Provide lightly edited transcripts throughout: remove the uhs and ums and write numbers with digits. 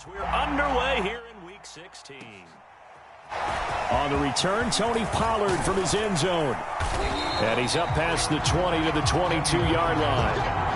As we're underway here in Week 16. On the return, Tony Pollard from his end zone. And he's up past the 20 to the 22-yard line.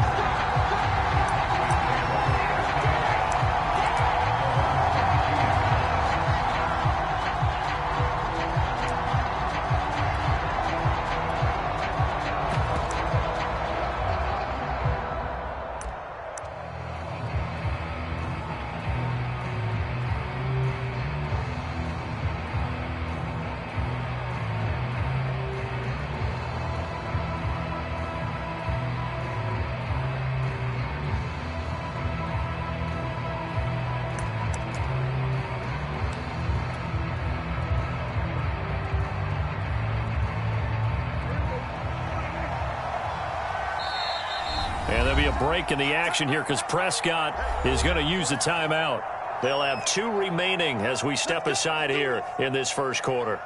And there'll be a break in the action here because Prescott is going to use the timeout. They'll have 2 remaining as we step aside here in this first quarter.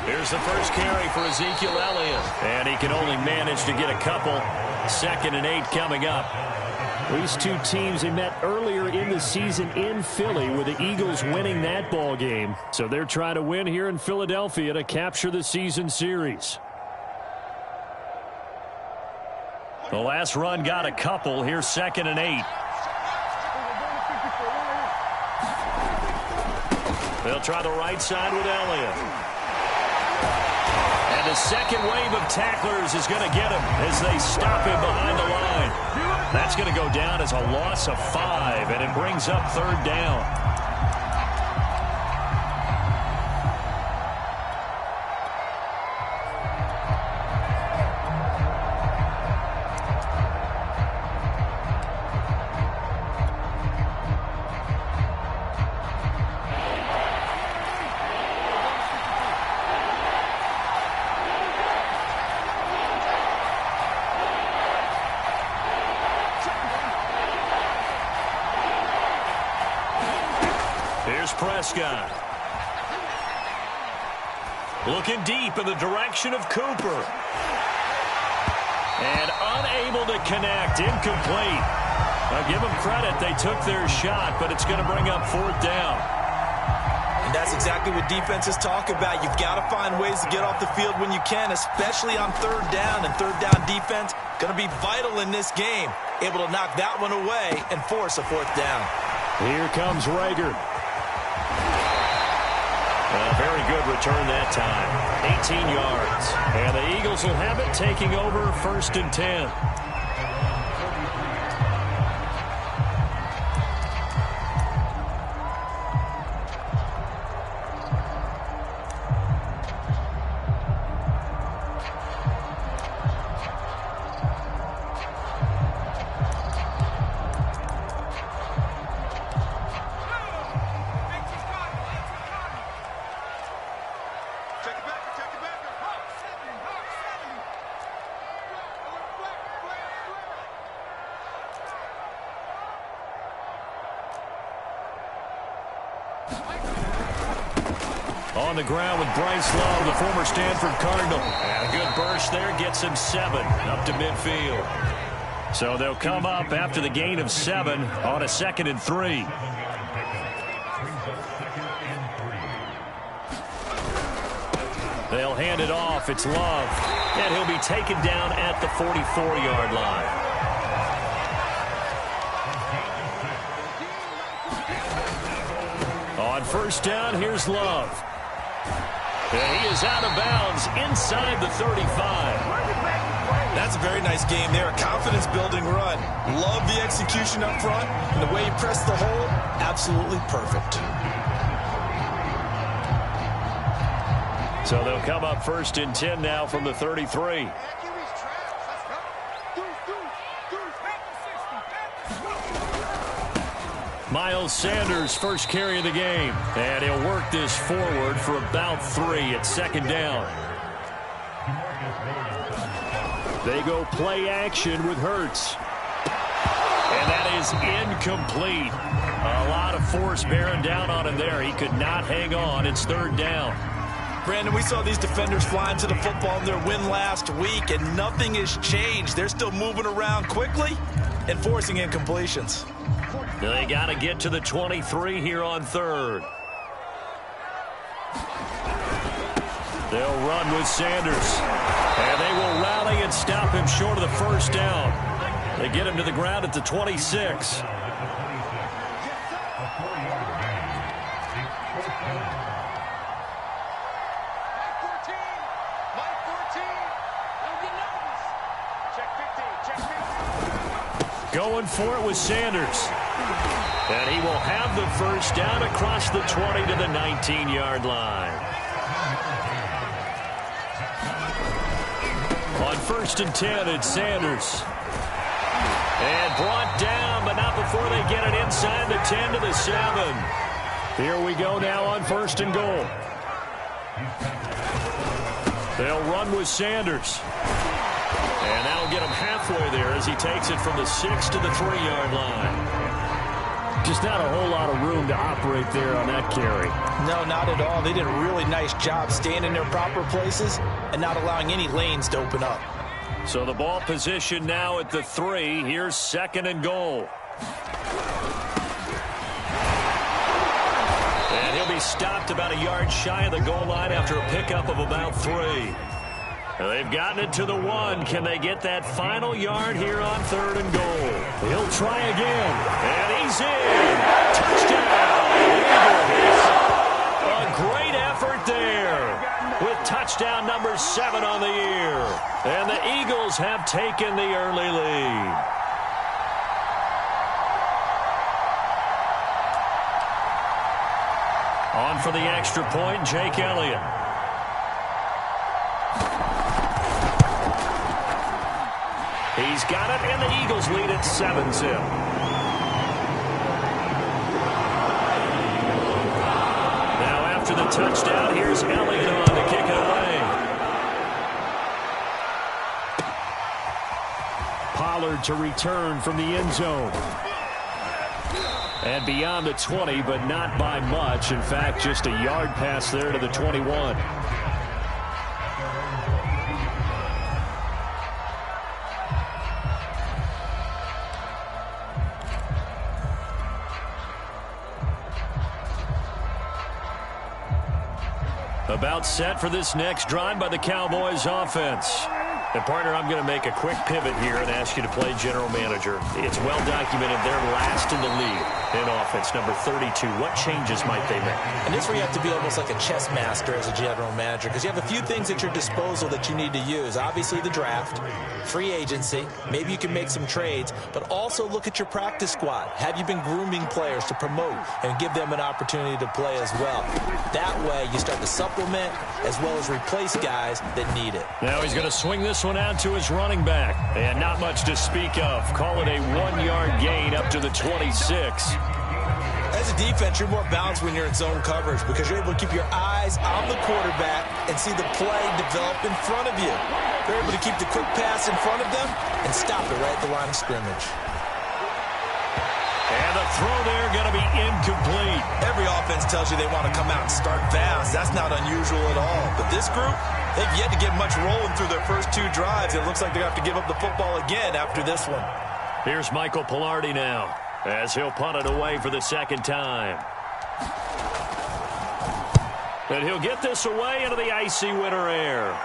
Here's the first carry for Ezekiel Elliott. And he can only manage to get a couple. 2nd and 8 coming up. These two teams, they met earlier in the season in Philly with the Eagles winning that ball game. So they're trying to win here in Philadelphia to capture the season series. The last run got a couple. Here's 2nd and 8. They'll try the right side with Elliott. And the second wave of tacklers is going to get him as they stop him behind the line. That's going to go down as a loss of 5, and it brings up 3rd down. Prescott. Looking deep in the direction of Cooper. And unable to connect. Incomplete. I'll give them credit. They took their shot, but it's going to bring up 4th down. And that's exactly what defenses talk about. You've got to find ways to get off the field when you can, especially on 3rd down. And 3rd down defense going to be vital in this game. Able to knock that one away and force a 4th down. Here comes Rager. A very good return that time. 18 yards. And the Eagles will have it, taking over 1st and 10. On the ground with Bryce Love, the former Stanford Cardinal. And a good burst there gets him 7 up to midfield. So they'll come up after the gain of 7 on a 2nd and 3. They'll hand it off. It's Love. And he'll be taken down at the 44-yard line. On 1st down, here's Love. And he is out of bounds inside the 35. That's a very nice game there. A confidence-building run. Love the execution up front. And the way he pressed the hole, absolutely perfect. So they'll come up 1st and 10 now from the 33. Miles Sanders, first carry of the game. And he'll work this forward for about 3 at 2nd down. They go play action with Hurts. And that is incomplete. A lot of force bearing down on him there. He could not hang on. It's 3rd down. Brandon, we saw these defenders flying to the football in their win last week, and nothing has changed. They're still moving around quickly and forcing incompletions. They got to get to the 23 here on 3rd. They'll run with Sanders. And they will rally and stop him short of the 1st down. They get him to the ground at the 26. Going for it with Sanders. And he will have the 1st down across the 20 to the 19-yard line. On 1st and 10, it's Sanders. And brought down, but not before they get it inside the 10 to the 7. Here we go now on 1st and goal. They'll run with Sanders. And that'll get him halfway there as he takes it from the 6 to the 3-yard line. Just not a whole lot of room to operate there on that carry. No, not at all. They did a really nice job staying in their proper places and not allowing any lanes to open up. So the ball position now at the 3. Here's 2nd and goal. And he'll be stopped about a yard shy of the goal line after a pickup of about 3. They've gotten it to the 1. Can they get that final yard here on 3rd and goal? He'll try again. And he's in. Touchdown, Eagles. A great effort there with touchdown number 7 on the year. And the Eagles have taken the early lead. On for the extra point, Jake Elliott. He's got it, and the Eagles lead at 7-0. Now after the touchdown, here's Elliott on to kick it away. Pollard to return from the end zone. And beyond the 20, but not by much. In fact, just a yard pass there to the 21. About set for this next drive by the Cowboys offense. And, partner, I'm going to make a quick pivot here and ask you to play general manager. It's well documented they're last in the league in offense, number 32. What changes might they make? And this where you have to be almost like a chess master as a general manager, because you have a few things at your disposal that you need to use. Obviously, the draft, free agency, maybe you can make some trades, but also look at your practice squad. Have you been grooming players to promote and give them an opportunity to play as well? That way, you start to supplement as well as replace guys that need it. Now he's going to swing this one out to his running back. And not much to speak of. Call it a 1-yard gain up to the 26. As a defense, you're more balanced when you're in zone coverage because you're able to keep your eyes on the quarterback and see the play develop in front of you. You're able to keep the quick pass in front of them and stop it right at the line of scrimmage. And the throw there going to be incomplete. Every offense tells you they want to come out and start fast. That's not unusual at all. But this group, they've yet to get much rolling through their first 2 drives. It looks like they're going to have to give up the football again after this one. Here's Michael Pilardi now as he'll punt it away for the 2nd time. And he'll get this away into the icy winter air.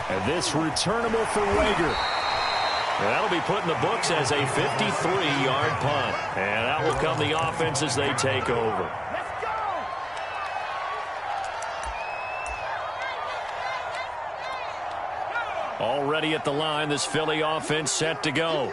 And this returnable for Wager. That'll be put in the books as a 53-yard punt. And out will come the offense as they take over. Already at the line, this Philly offense set to go.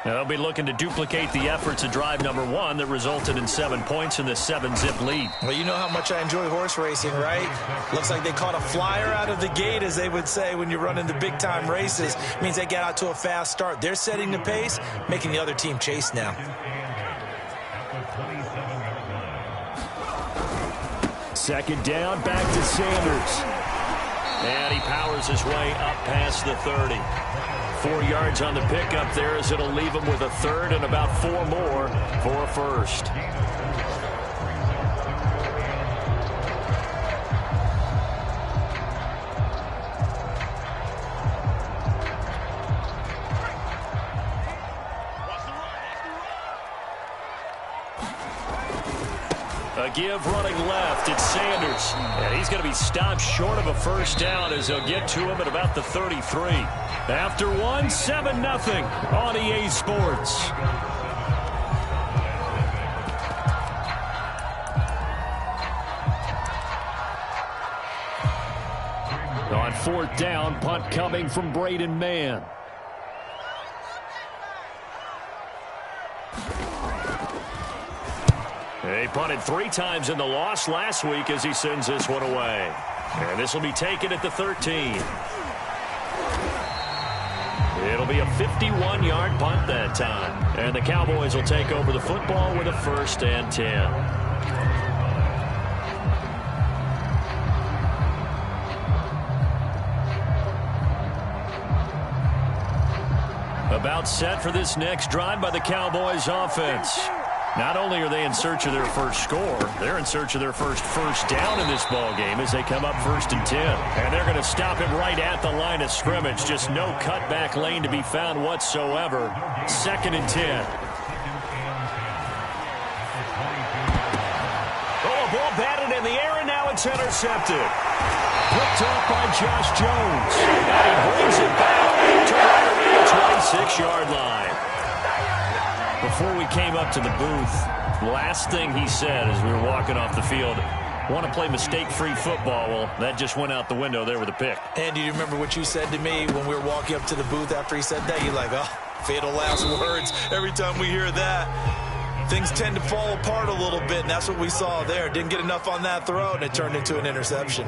They'll be looking to duplicate the efforts of drive number 1 that resulted in 7 points in the 7-zip lead. Well, you know how much I enjoy horse racing, right? Looks like they caught a flyer out of the gate, as they would say when you're running the big-time races. It means they get out to a fast start. They're setting the pace, making the other team chase now. Second down, back to Sanders. And he powers his way up past the 30. 4 yards on the pickup there, as it'll leave him with a third and about 4 more for a first. A give running left. It's Sanders. And he's going to be stopped short of a first down, as he'll get to him at about the 33. After 1, 7-0 on EA Sports. On 4th down, punt coming from Braden Mann. He punted 3 times in the loss last week as he sends this one away. And this will be taken at the 13. It'll be a 51-yard punt that time. And the Cowboys will take over the football with a 1st and 10. About set for this next drive by the Cowboys offense. Not only are they in search of their first score, they're in search of their first down in this ball game as they come up 1st and 10. And they're going to stop him right at the line of scrimmage. Just no cutback lane to be found whatsoever. 2nd and 10. Oh, a ball batted in the air, and now it's intercepted. Picked off by Josh Jones. And he brings it back to right at the 26-yard line. Before we came up to the booth, last thing he said as we were walking off the field, want to play mistake-free football. Well, that just went out the window there with a pick. And do you remember what you said to me when we were walking up to the booth after he said that? You're like, oh, fatal last words. Every time we hear that, things tend to fall apart a little bit, and that's what we saw there. Didn't get enough on that throw, and it turned into an interception.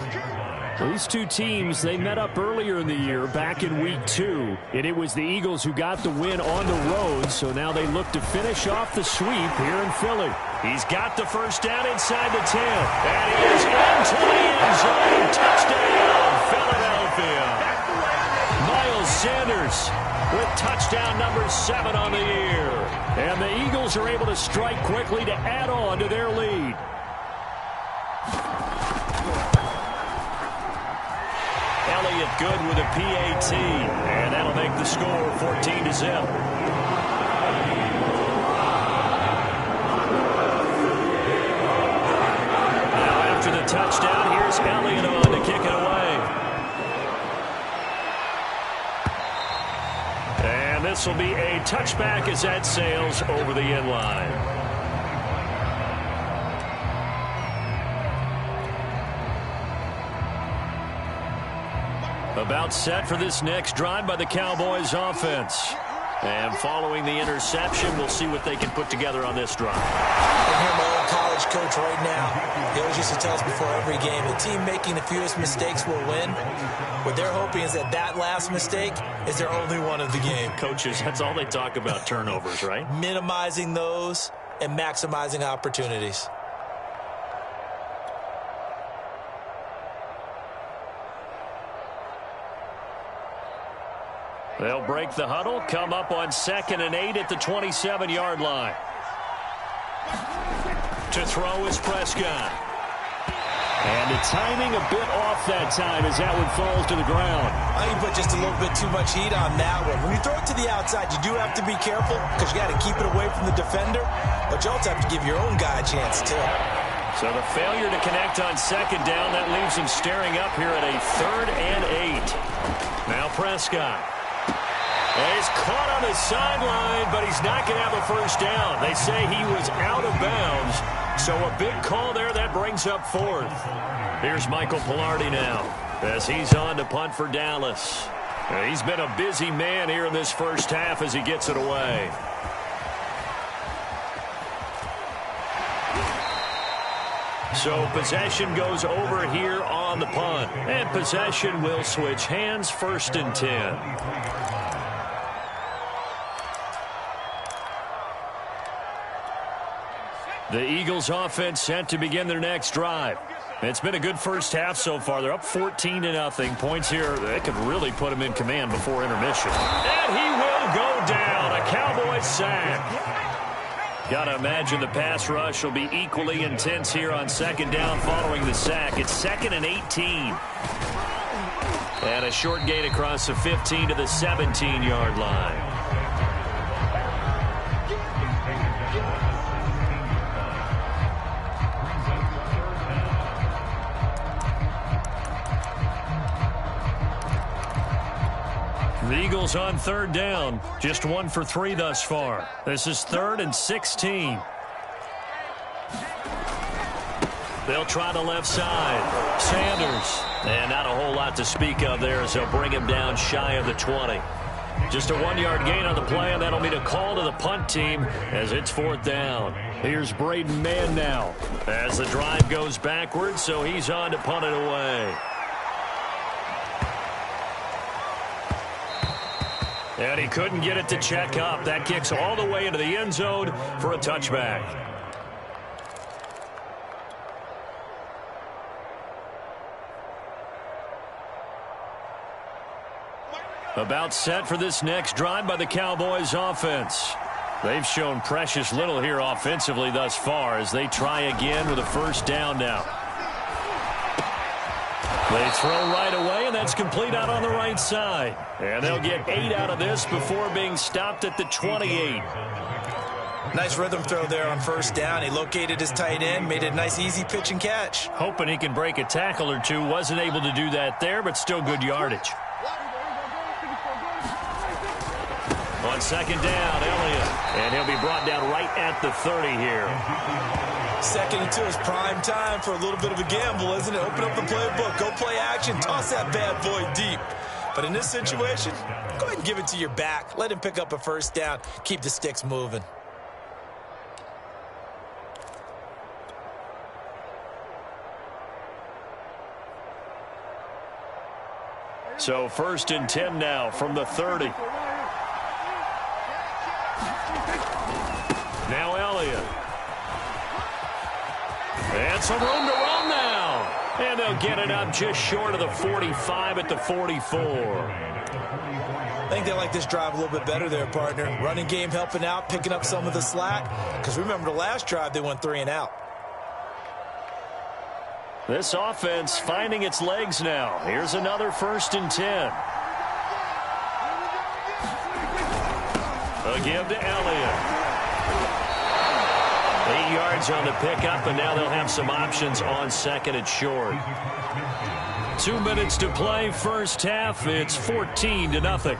These two teams, they met up earlier in the year, back in week 2, and it was the Eagles who got the win on the road, so now they look to finish off the sweep here in Philly. He's got the first down inside the 10. That is into the end zone. Touchdown, Philadelphia. Miles Sanders with touchdown number 7 on the year. And the Eagles are able to strike quickly to add on to their lead. Elliott good with a PAT, and that'll make the score 14-0. Now after the touchdown, here's Elliott on to kick it away. And this will be a touchback as that sails over the end line. About set for this next drive by the Cowboys offense. And following the interception, we'll see what they can put together on this drive. I hear my old college coach right now. He always used to tell us before every game, the team making the fewest mistakes will win. What they're hoping is that that last mistake is their only one of the game. Coaches, that's all they talk about, turnovers, right? Minimizing those and maximizing opportunities. They'll break the huddle, come up on 2nd and 8 at the 27-yard line. To throw is Prescott. And the timing a bit off that time as that one falls to the ground. I think you put just a little bit too much heat on that one. When you throw it to the outside, you do have to be careful because you got to keep it away from the defender, but you also have to give your own guy a chance too. So the failure to connect on 2nd down, that leaves him staring up here at a 3rd and 8. Now Prescott. He's caught on the sideline, but he's not going to have a first down. They say he was out of bounds, so a big call there that brings up 4th. Here's Michael Pilardi now as he's on to punt for Dallas. He's been a busy man here in this first half as he gets it away. So possession goes over here on the punt. And possession will switch hands, 1st and 10. The Eagles offense set to begin their next drive. It's been a good first half so far. They're up 14-0. Points here, they could really put him in command before intermission. And he will go down. A Cowboys sack. Got to imagine the pass rush will be equally intense here on 2nd down following the sack. It's 2nd and 18. And a short gain across the 15 to the 17-yard line. The Eagles on 3rd down. Just 1 for 3 thus far. This is 3rd and 16. They'll try the left side. Sanders. And not a whole lot to speak of there as they'll bring him down shy of the 20. Just a 1-yard gain on the play, and that'll mean a call to the punt team as it's 4th down. Here's Braden Mann now as the drive goes backwards, so he's on to punt it away. And he couldn't get it to check up. That kicks all the way into the end zone for a touchback. About set for this next drive by the Cowboys offense. They've shown precious little here offensively thus far as they try again with a 1st down now. They throw right away, and that's complete out on the right side. And they'll get 8 out of this before being stopped at the 28. Nice rhythm throw there on 1st down. He located his tight end, made it a nice easy pitch and catch. Hoping he can break a tackle or two. Wasn't able to do that there, but still good yardage. On 2nd down, Elliott. And he'll be brought down right at the 30 here. 2nd and 2 is prime time for a little bit of a gamble, isn't it? Open up the playbook, go play action, toss that bad boy deep. But in this situation, go ahead and give it to your back. Let him pick up a 1st down. Keep the sticks moving. So 1st and 10 now from the 30. Now Elliott. And some room to run now. And they'll get it up just short of the 45 at the 44. I think they like this drive a little bit better there, partner. Running game helping out, picking up some of the slack. Because remember the last drive, they went 3 and out. This offense finding its legs now. Here's another 1st and 10. A give to Elliott. 8 yards on the pickup, and now they'll have some options on 2nd and short. 2 minutes to play, first half. It's 14-0.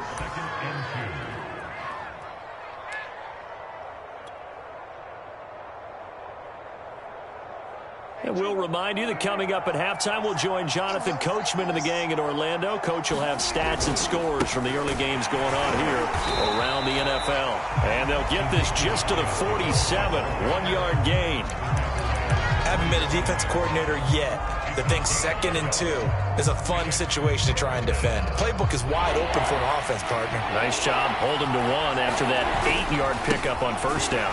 And we'll remind you that coming up at halftime, we'll join Jonathan Coachman and the gang in Orlando. Coach will have stats and scores from the early games going on here around the NFL. And they'll get this just to the 47, 1-yard gain. Haven't been a defense coordinator yet that thinks 2nd and 2 is a fun situation to try and defend. Playbook is wide open for an offense, partner. Nice job holding to 1 after that 8-yard pickup on 1st down.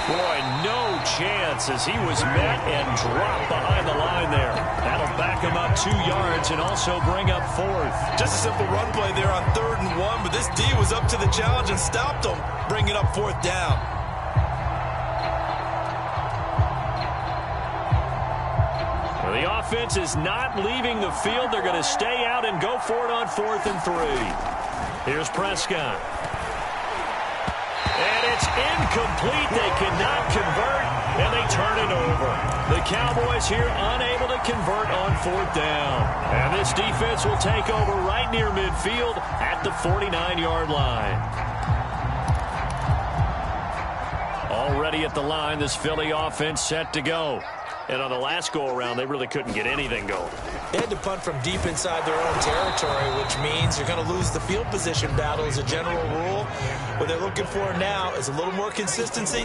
Boy, no chance as he was met and dropped behind the line there. That'll back him up 2 yards and also bring up 4th. Just a simple run play there on 3rd and 1, but this D was up to the challenge and stopped him, bringing up 4th down. Well, the offense is not leaving the field. They're going to stay out and go for it on 4th and 3. Here's Prescott. And it's incomplete. They cannot convert, and they turn it over. The Cowboys here unable to convert on 4th down. And this defense will take over right near midfield at the 49-yard line. Already at the line, this Philly offense set to go. And on the last go-around, they really couldn't get anything going. They had to punt from deep inside their own territory, which means you're going to lose the field position battle as a general rule. What they're looking for now is a little more consistency,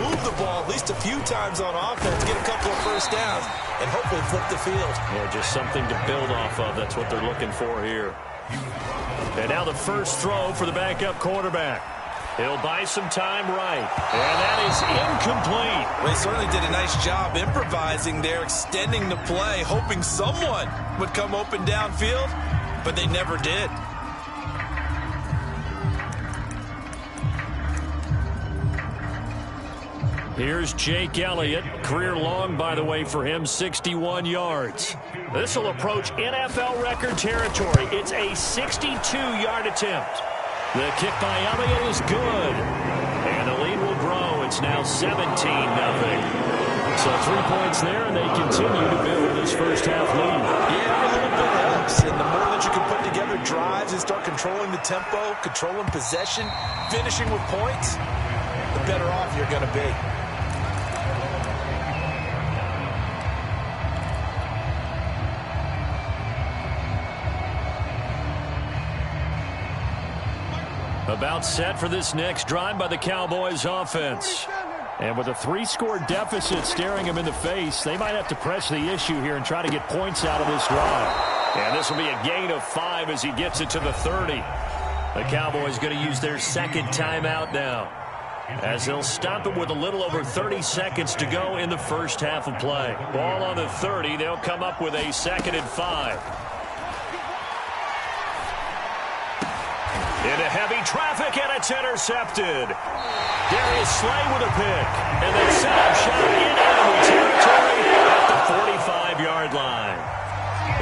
move the ball at least a few times on offense, get a couple of first downs, and hopefully flip the field. Yeah, just something to build off of. That's what they're looking for here. And now the first throw for the backup quarterback. He'll buy some time right. And that is incomplete. Well, they certainly did a nice job improvising there, extending the play, hoping someone would come open downfield, but they never did. Here's Jake Elliott. Career long, by the way, for him, 61 yards. This will approach NFL record territory. It's a 62-yard attempt. The kick by Elliott is good. And the lead will grow. It's now 17-0. So 3 points there, and they continue to build this first half lead. Yeah, a little bit helps. And the more that you can put together drives and start controlling the tempo, controlling possession, finishing with points, the better off you're going to be. About set for this next drive by the Cowboys offense. And with a 3-score deficit staring them in the face, they might have to press the issue here and try to get points out of this drive. And this will be a gain of 5 as he gets it to the 30. The Cowboys going to use their second timeout now, as they'll stop it with a little over 30 seconds to go in the first half of play. Ball on the 30. They'll come up with a 2nd and 5. Into heavy traffic, and it's intercepted. Darius Slay with a pick. And they set up shot in enemy territory at the 45-yard line.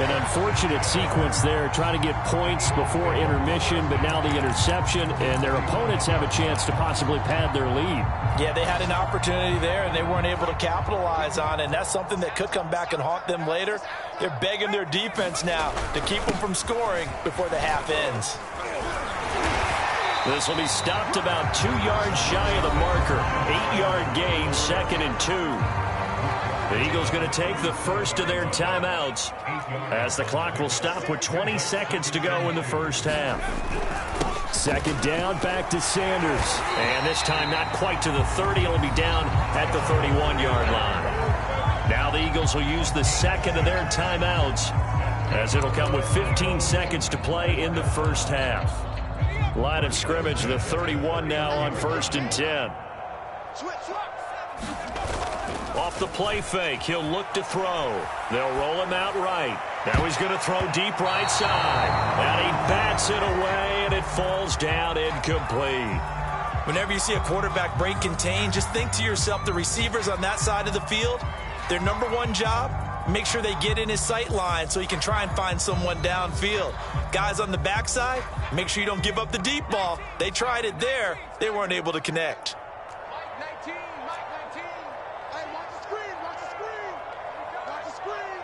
An unfortunate sequence there, trying to get points before intermission, but now the interception, and their opponents have a chance to possibly pad their lead. Yeah, they had an opportunity there, and they weren't able to capitalize on it, and that's something that could come back and haunt them later. They're begging their defense now to keep them from scoring before the half ends. This will be stopped about 2 yards shy of the marker. 8-yard gain, 2nd and 2. The Eagles going to take the first of their timeouts, as the clock will stop with 20 seconds to go in the first half. 2nd down, back to Sanders. And this time not quite to the 30. It'll be down at the 31-yard line. Now the Eagles will use the second of their timeouts, as it'll come with 15 seconds to play in the first half. Line of scrimmage, the 31 now on 1st and 10. Off the play fake, he'll look to throw. They'll roll him out right. Now he's going to throw deep right side. And he bats it away, and it falls down incomplete. Whenever you see a quarterback break contain, just think to yourself, the receivers on that side of the field, their number one job, make sure they get in his sight line so he can try and find someone downfield. Guys on the backside, make sure you don't give up the deep ball. They tried it there. They weren't able to connect. Mike 19. Hey, watch the screen. Watch the screen.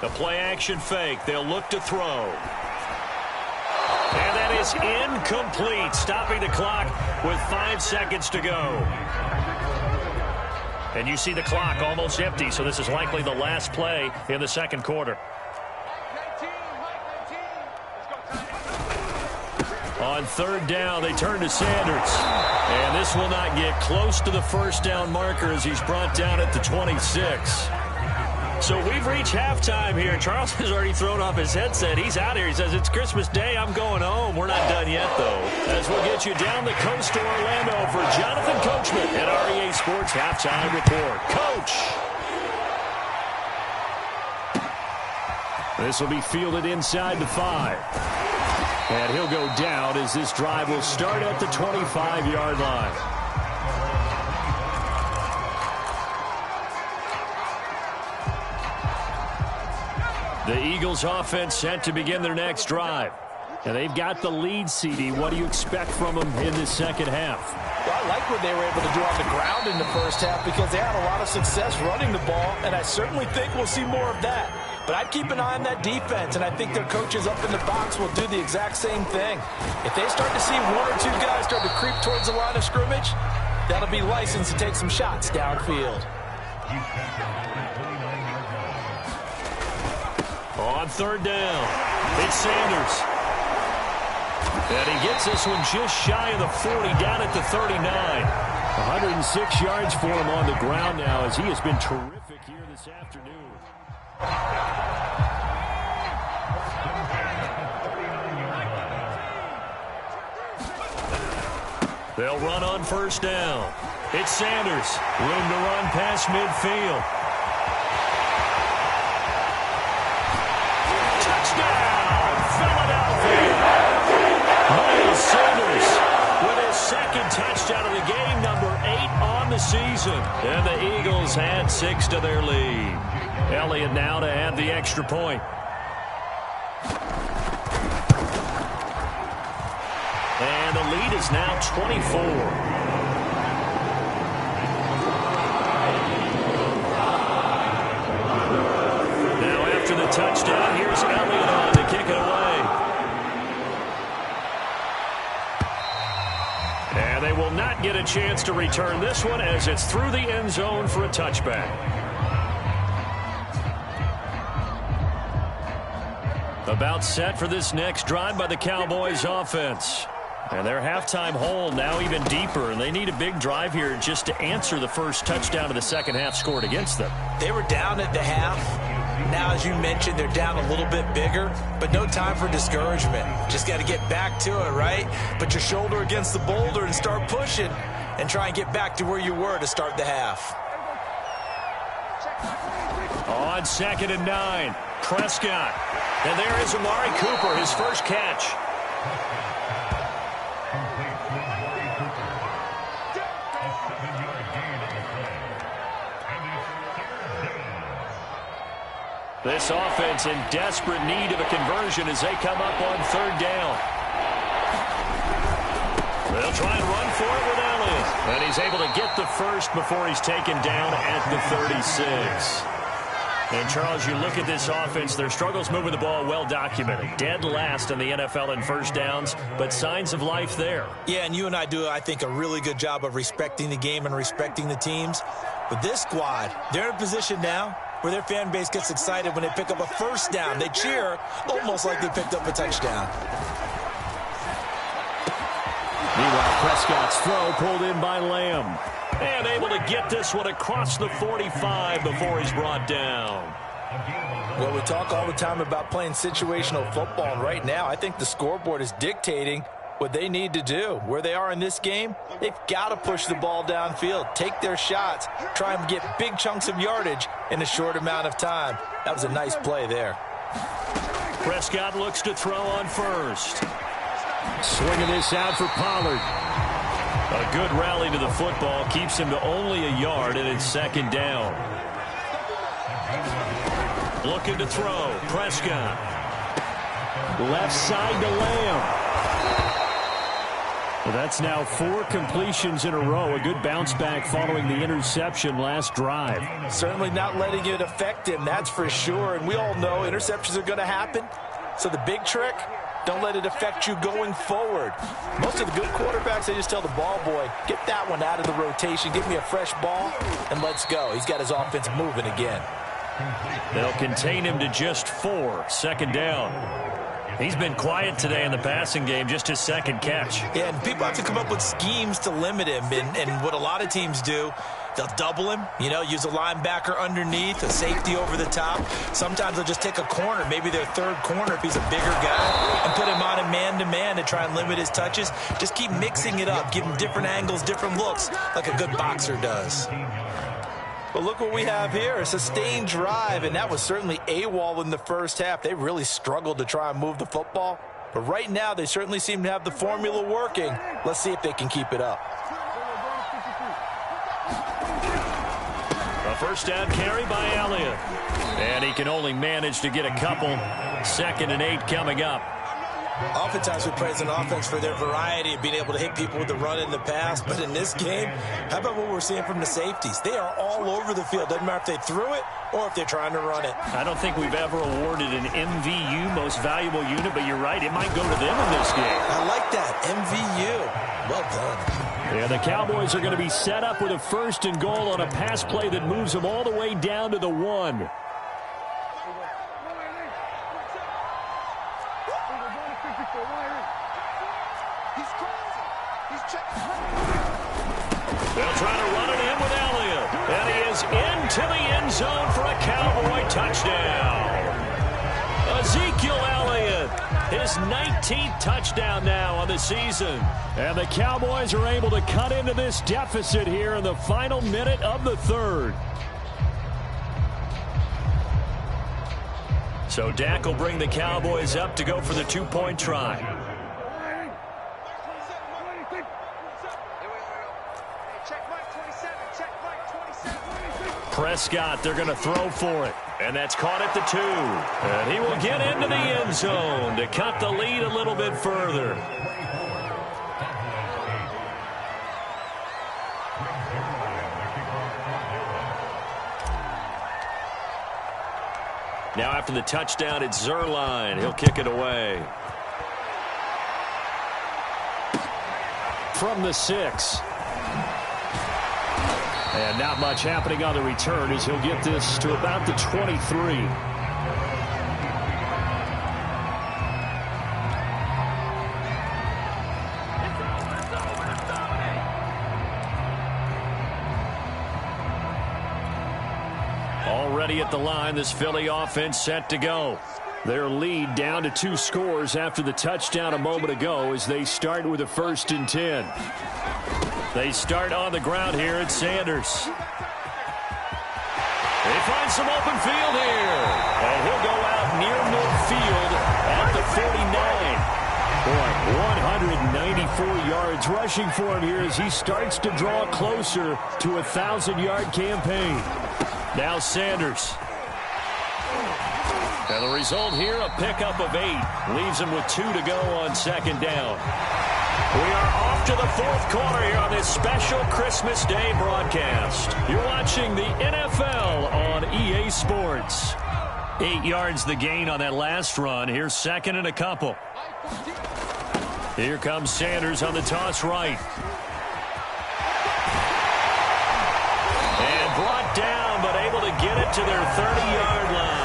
The play action fake. They'll look to throw. And that is incomplete, stopping the clock with 5 seconds to go. And you see the clock almost empty, so this is likely the last play in the second quarter. On 3rd down, they turn to Sanders. And this will not get close to the first down marker as he's brought down at the 26. So we've reached halftime here. Charles has already thrown off his headset. He's out here. He says, it's Christmas Day. I'm going home. We're not done yet, though. As we'll get you down the coast to Orlando for Jonathan Coachman at REA Sports Halftime Report. Coach! This will be fielded inside the 5. And he'll go down as this drive will start at the 25-yard line. The Eagles offense set to begin their next drive. And they've got the lead, CD. What do you expect from them in this second half? Well, I like what they were able to do on the ground in the first half because they had a lot of success running the ball, and I certainly think we'll see more of that. But I'd keep an eye on that defense, and I think their coaches up in the box will do the exact same thing. If they start to see 1 or 2 guys start to creep towards the line of scrimmage, That'll be licensed to take some shots downfield. On third down, it's Sanders. And he gets this one just shy of the 40, down at the 39. 106 yards for him on the ground now, as he has been terrific here this afternoon. They'll run on first down. It's Sanders. Room to run past midfield. Touchdown, Philadelphia. Miles Sanders with his second touchdown of the game, number 8 on the season. And the Eagles add 6 to their lead. Elliott now to add the extra point. And the lead is now 24. Now after the touchdown, here's Elliott on to kick it away. And they will not get a chance to return this one, as it's through the end zone for a touchback. About set for this next drive by the Cowboys offense. And their halftime hole now even deeper, and they need a big drive here just to answer the first touchdown of the second half scored against them. They were down at the half. Now, as you mentioned, they're down a little bit bigger, but no time for discouragement. Just got to get back to it, right? Put your shoulder against the boulder and start pushing and try and get back to where you were to start the half. On 2nd and 9, Prescott. And there is Amari Cooper, his first catch. This offense in desperate need of a conversion as they come up on third down. They'll try and run for it with Elliott. And he's able to get the first before he's taken down at the 36. And, Charles, you look at this offense, their struggles moving the ball well documented. Dead last in the NFL in first downs, but signs of life there. Yeah, and you and I do, I think, a really good job of respecting the game and respecting the teams. But this squad, they're in a position now where their fan base gets excited when they pick up a first down. They cheer almost like they picked up a touchdown. Meanwhile, Prescott's throw pulled in by Lamb. And able to get this one across the 45 before he's brought down. Well, we talk all the time about playing situational football, and right now I think the scoreboard is dictating what they need to do. Where they are in this game, they've got to push the ball downfield, take their shots, try and get big chunks of yardage in a short amount of time. That was a nice play there. Prescott looks to throw on first. Swinging this out for Pollard. A good rally to the football keeps him to only a yard, and it's second down. Looking to throw. Prescott. Left side to Lamb. Well, that's now 4 completions in a row. A good bounce back following the interception last drive. Certainly not letting it affect him, that's for sure. And we all know interceptions are going to happen. So the big trick, don't let it affect you going forward. Most of the good quarterbacks, they just tell the ball boy, get that one out of the rotation, give me a fresh ball, and let's go. He's got his offense moving again. They'll contain him to just 4. Second down. He's been quiet today in the passing game, just his second catch. Yeah, and people have to come up with schemes to limit him. And what a lot of teams do, they'll double him, use a linebacker underneath, a safety over the top. Sometimes they'll just take a corner, maybe their third corner if he's a bigger guy, and put him on a man-to-man to try and limit his touches. Just keep mixing it up, give him different angles, different looks, like a good boxer does. But look what we have here, a sustained drive, and that was certainly AWOL in the first half. They really struggled to try and move the football. But right now, they certainly seem to have the formula working. Let's see if they can keep it up. A first down carry by Elliott. And he can only manage to get a couple. 2nd and 8 coming up. Oftentimes we praise an offense for their variety of being able to hit people with the run in the pass, but in this game, how about what we're seeing from the safeties? They are all over the field. Doesn't matter if they threw it or if they're trying to run it. I don't think we've ever awarded an MVU, most valuable unit, but you're right, it might go to them in this game. I like that, MVU. Well done. Yeah, the Cowboys are going to be set up with a 1st and goal on a pass play that moves them all the way down to the 1. They'll try to run it in with Elliott. And he is into the end zone for a Cowboy touchdown. Ezekiel Elliott, his 19th touchdown now on the season. And the Cowboys are able to cut into this deficit here in the final minute of the 3rd. So Dak will bring the Cowboys up to go for the 2-point try. Prescott, they're going to throw for it. And that's caught at the 2. And he will get into the end zone to cut the lead a little bit further. Now after the touchdown, it's Zerline. He'll kick it away. From the 6. And not much happening on the return as he'll get this to about the 23. Already at the line, this Philly offense set to go. Their lead down to 2 scores after the touchdown a moment ago as they start with a 1st and 10. They start on the ground here at Sanders. They find some open field here. And he'll go out near midfield at the 49. Boy, 194 yards rushing for him here as he starts to draw closer to a 1,000-yard campaign. Now Sanders. And the result here, a pickup of 8. Leaves him with 2 to go on 2nd down. We are off to the 4th quarter here on this special Christmas Day broadcast. You're watching the NFL on EA Sports. 8 yards the gain on that last run. Here's 2nd and a couple. Here comes Sanders on the toss right. And brought down, but able to get it to their 30-yard line.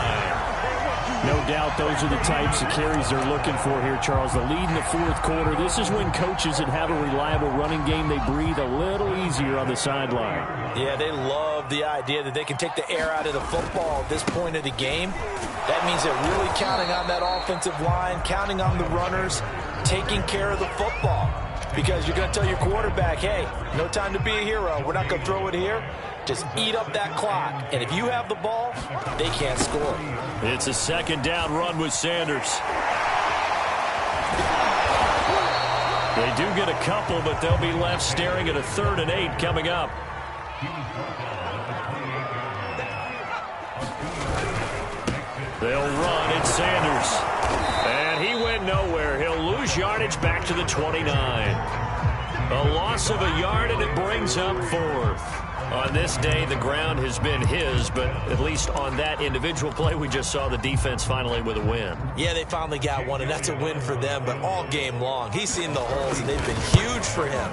No doubt those are the types of carries they're looking for here, Charles. The lead in the 4th quarter. This is when coaches that have a reliable running game, they breathe a little easier on the sideline. Yeah, they love the idea that they can take the air out of the football at this point of the game. That means they're really counting on that offensive line, counting on the runners, taking care of the football. Because you're going to tell your quarterback, hey, no time to be a hero. We're not going to throw it here. Just eat up that clock. And if you have the ball, they can't score. It's a 2nd down run with Sanders. They do get a couple, but they'll be left staring at a 3rd and 8 coming up. They'll run. It's Sanders. And he went nowhere. He'll lose yardage back to the 29. A loss of a yard, and it brings up 4th. On this day, the ground has been his, but at least on that individual play, we just saw the defense finally with a win. Yeah, they finally got one, and that's a win for them, but all game long, he's seen the holes, and they've been huge for him.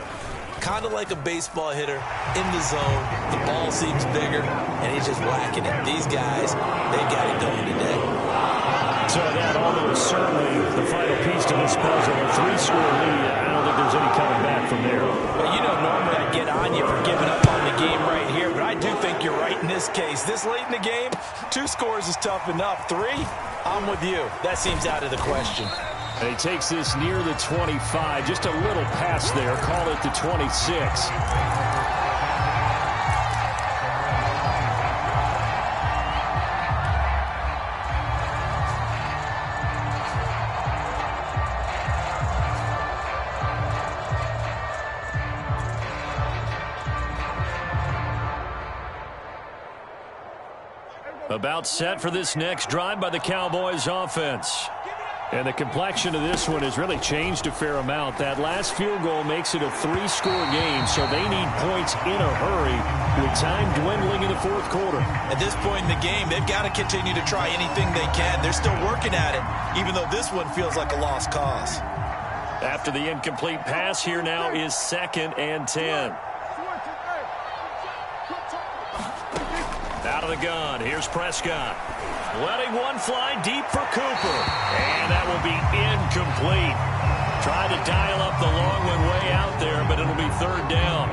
Kind of like a baseball hitter in the zone. The ball seems bigger, and he's just whacking it. These guys, they got it going today. So that almost certainly the final piece to this puzzle, a 3-score lead. I don't think there's any coming back from there. Well, you know, normally I get on you for giving up on the game right here, but I do think you're right in this case. This late in the game, 2 scores is tough enough. 3, I'm with you. That seems out of the question. And he takes this near the 25. Just a little pass there. Call it the 26. About set for this next drive by the Cowboys offense. And the complexion of this one has really changed a fair amount. That last field goal makes it a 3-score game, so they need points in a hurry with time dwindling in the fourth quarter. At this point in the game, they've got to continue to try anything they can. They're still working at it, even though this one feels like a lost cause. After the incomplete pass, here now is 2nd and 10. Out of the gun, here's Prescott. Letting one fly deep for Cooper. And that will be incomplete. Trying to dial up the long one way out there, but it'll be 3rd down.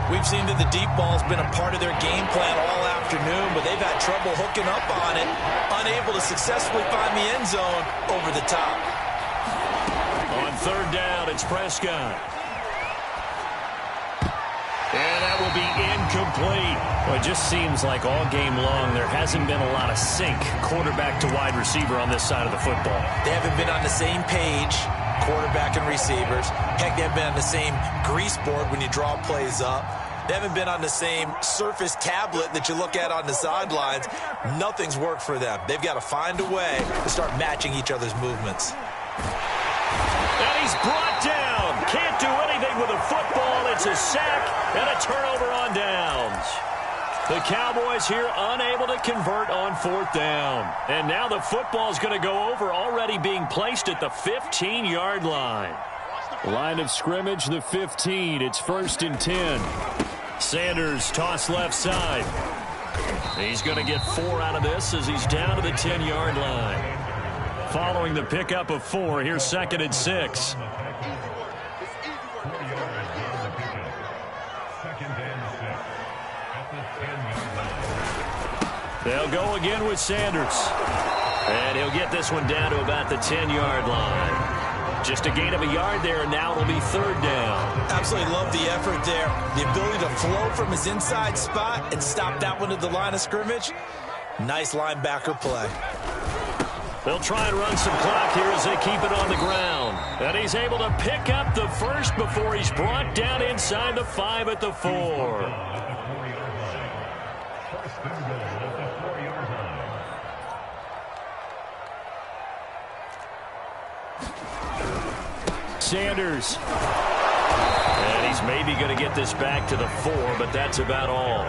We've seen that the deep ball's been a part of their game plan all afternoon, but they've had trouble hooking up on it, unable to successfully find the end zone over the top. On 3rd down, it's Prescott. And that will be incomplete. Well, it just seems like all game long there hasn't been a lot of sync quarterback to wide receiver on this side of the football. They haven't been on the same page, quarterback and receivers. Heck, they haven't been on the same grease board when you draw plays up. They haven't been on the same Surface tablet that you look at on the sidelines. Nothing's worked for them. They've got to find a way to start matching each other's movements. And he's brought down. Can't do anything with a football. It's a sack and a turnover on downs. The Cowboys here unable to convert on 4th down. And now the football's going to go over, already being placed at the 15-yard line. Line of scrimmage, the 15. It's 1st and 10. Sanders toss left side. He's going to get 4 out of this as he's down to the 10-yard line. Following the pickup of 4, here's 2nd and 6. They'll go again with Sanders. And he'll get this one down to about the 10-yard line. Just a gain of a yard there, and now it'll be 3rd down. Absolutely love the effort there. The ability to flow from his inside spot and stop that one at the line of scrimmage. Nice linebacker play. They'll try and run some clock here as they keep it on the ground. And he's able to pick up the first before he's brought down inside the 5 at the 4. Sanders. And he's maybe going to get this back to the 4, but that's about all.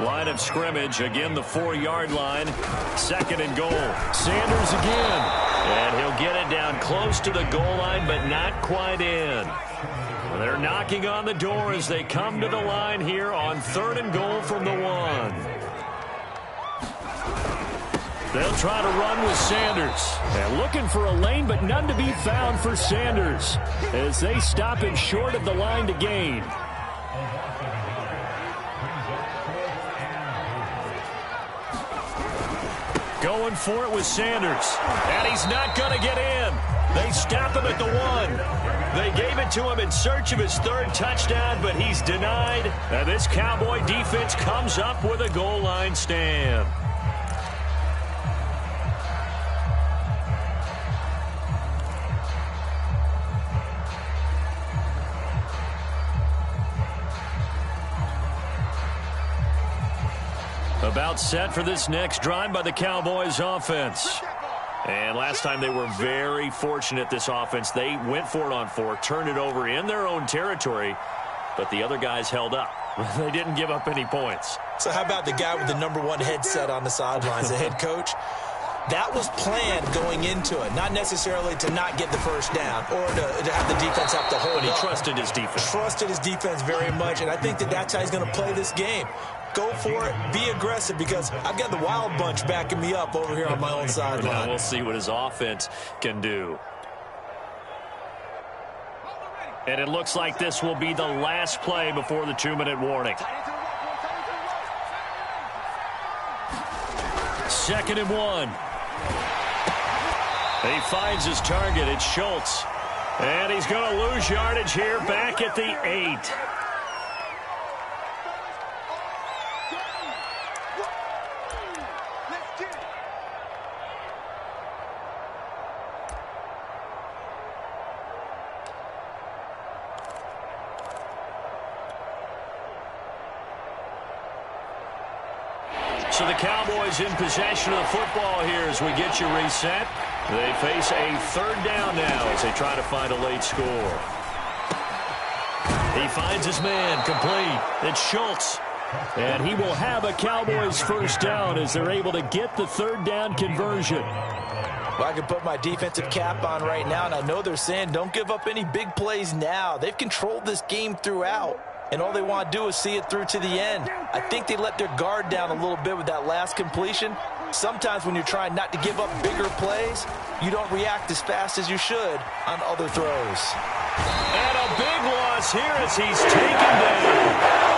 Line of scrimmage, again the 4-yard line. 2nd and goal. Sanders again. And he'll get it down close to the goal line, but not quite in. They're knocking on the door as they come to the line here on 3rd and goal from the 1. They'll try to run with Sanders. And looking for a lane, but none to be found for Sanders as they stop him short of the line to gain. Going for it with Sanders. And he's not going to get in. They stop him at the 1. They gave it to him in search of his 3rd touchdown, but he's denied. And this Cowboy defense comes up with a goal line stand. About set for this next drive by the Cowboys offense. And last time they were very fortunate, this offense. They went for it on 4, turned it over in their own territory, but the other guys held up. They didn't give up any points. So how about the guy with the #1 headset on the sidelines, the head coach? That was planned going into it, not necessarily to not get the first down or to have the defense have to hold But he up. trusted his defense. Trusted his defense very much, and I think that that's how he's going to play this game. Go for it. Be aggressive, because I've got the wild bunch backing me up over here on my own sideline. Now we'll see what his offense can do. And it looks like this will be the last play before the 2-minute warning. 2nd and 1. He finds his target. It's Schultz. And he's going to lose yardage here back at the 8. So the Cowboys in possession of the football here as we get you reset. They face a third down now as they try to find a late score. He finds his man complete. It's Schultz. And he will have a Cowboys first down as they're able to get the third down conversion. Well, I can put my defensive cap on right now, and I know they're saying don't give up any big plays now. They've controlled this game throughout, and all they want to do is see it through to the end. I think they let their guard down a little bit with that last completion. Sometimes when you're trying not to give up bigger plays, you don't react as fast as you should on other throws. And a big loss here as he's taken down.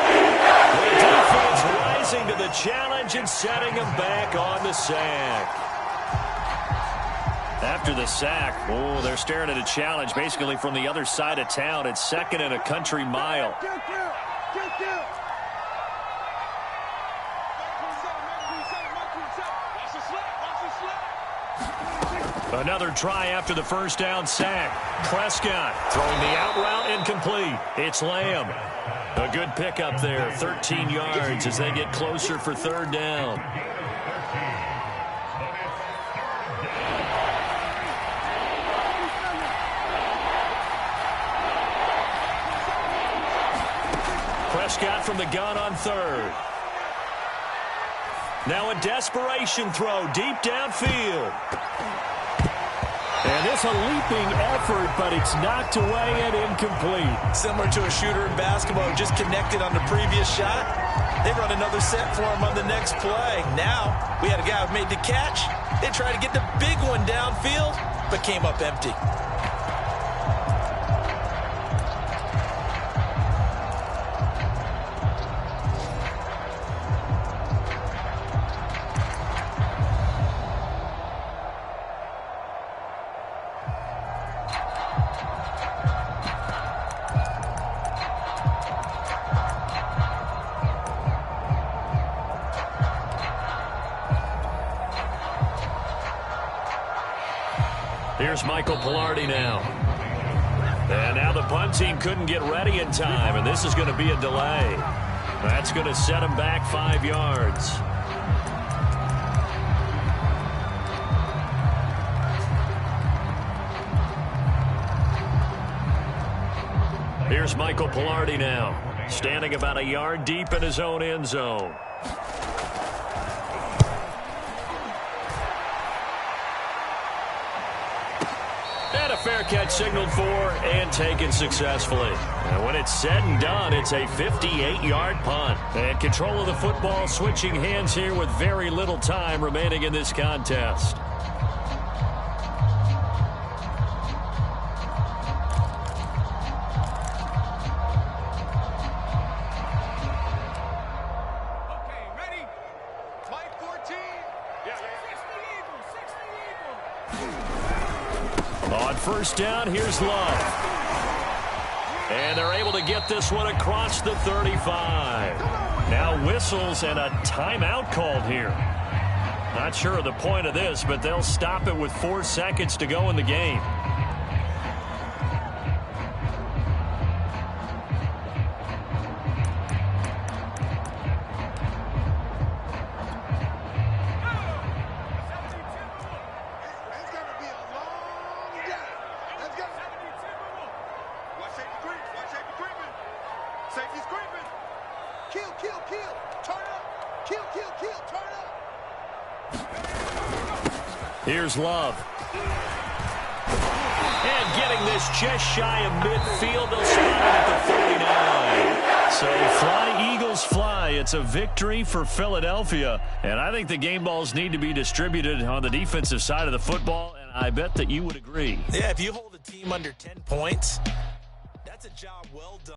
The defense rising to the challenge and setting him back on the sack. After the sack, they're staring at a challenge basically from the other side of town. It's second and a country mile. Another try after the first down sack. Prescott throwing the out route incomplete. It's Lamb. A good pickup there, 13 yards as they get closer for third down. Prescott from the gun on third. Now a desperation throw deep downfield. And this a leaping effort, but it's knocked away and incomplete. Similar to a shooter in basketball who just connected on the previous shot. They run another set for him on the next play. Now we had a guy who made the catch. They tried to get the big one downfield, but came up empty. Here's Michael Pilardi now. And now the punt team couldn't get ready in time, and this is going to be a delay. That's going to set them back 5 yards. Here's Michael Pilardi now, standing about a yard deep in his own end zone. And a fair catch signaled for and taken successfully. And when it's said and done, it's a 58-yard punt. And control of the football switching hands here with very little time remaining in this contest. On first down, here's Love. And they're able to get this one across the 35. Now whistles and a timeout called here. Not sure of the point of this, but they'll stop it with 4 seconds to go in the game. Here's Love. And getting this just shy of midfield. They'll spot it at the 49. So fly, Eagles, fly. It's a victory for Philadelphia. And I think the game balls need to be distributed on the defensive side of the football. And I bet that you would agree. Yeah, if you hold a team under 10 points, that's a job well done.